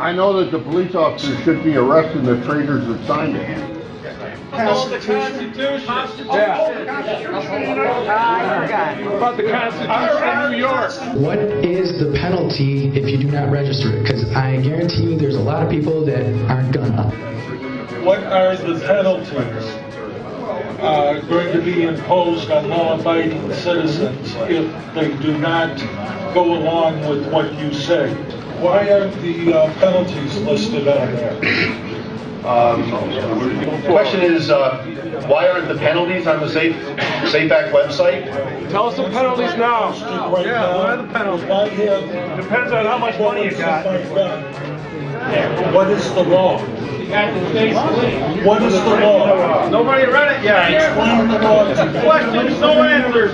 I know that the police officers should be arresting the traitors that signed it. About the Constitution of New York. What is the penalty if you do not register it? Because I guarantee you there's a lot of people that aren't gonna. What are the penalties going to be imposed on law-abiding citizens if they do not go along with what you say? Why aren't the penalties listed on there? The question is, why aren't the penalties on the Safe Act website? Tell us the penalties now. Yeah, what are the penalties? Depends on how much money you got. What is the law? What is the law? Nobody read it yet. Explain the law to me. Questions, no answers.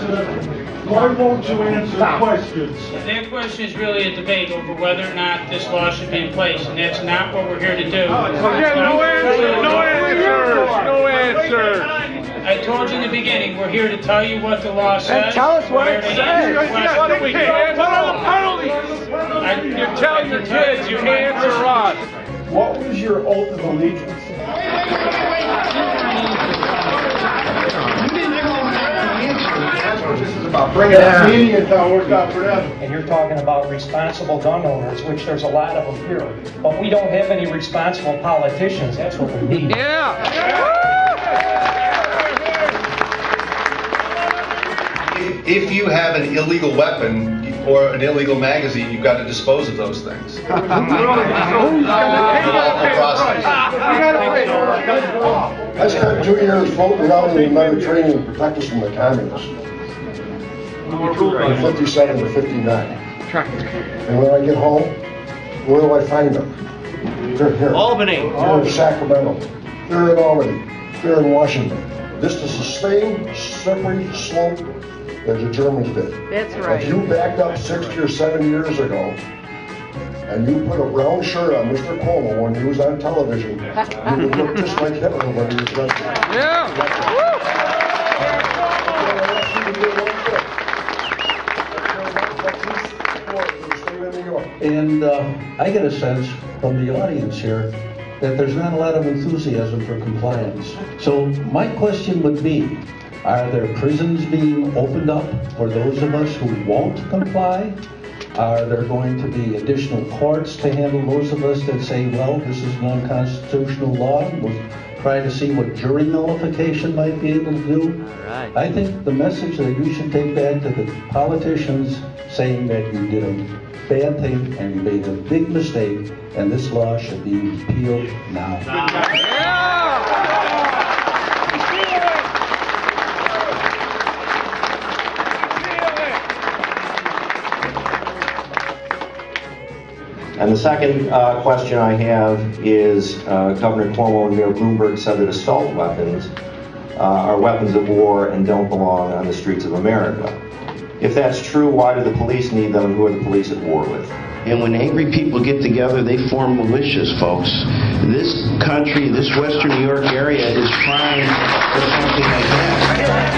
Why won't you answer questions? That question is really a debate over whether or not this law should be in place, and that's not what we're here to do. Again, no answers, no answers, no answers. I told you in the beginning, we're here to tell you what the law says. And tell us what it says. What are the penalties? You tell your kids, you answer us. What was your oath of allegiance? This is about bringing that meeting and how it worked out for them. And you're talking about responsible gun owners, which there's a lot of them here. But we don't have any responsible politicians. That's what we need. Yeah. If you have an illegal weapon or an illegal magazine, you've got to dispose of those things. Who's gonna I spent 2 years floating around in the Mediterranean to protect us from the communists. From 57 to 59. And when I get home, where do I find them? They're here. Albany. They're in Sacramento. They're in Albany. They're in Washington. This is the same slippery slope that the Germans did. That's right. If you backed up 60 or 70 years ago, and you put a brown shirt on Mr. Cuomo when he was on television, you would look just like Hitler when he was arrested. Yeah. And I get a sense from the audience here that there's not a lot of enthusiasm for compliance. So my question would be, are there prisons being opened up for those of us who won't comply? Are there going to be additional courts to handle those of us that say, well, this is an unconstitutional law? We'll try to see what jury nullification might be able to do. Right. I think the message that you should take back to the politicians saying that you did a bad thing and you made a big mistake, and this law should be repealed now. And the second question I have is, Governor Cuomo and Mayor Bloomberg said that assault weapons are weapons of war and don't belong on the streets of America. If that's true, why do the police need them, and who are the police at war with? And when angry people get together, they form militias, folks. This country, this Western New York area is trying for something like that.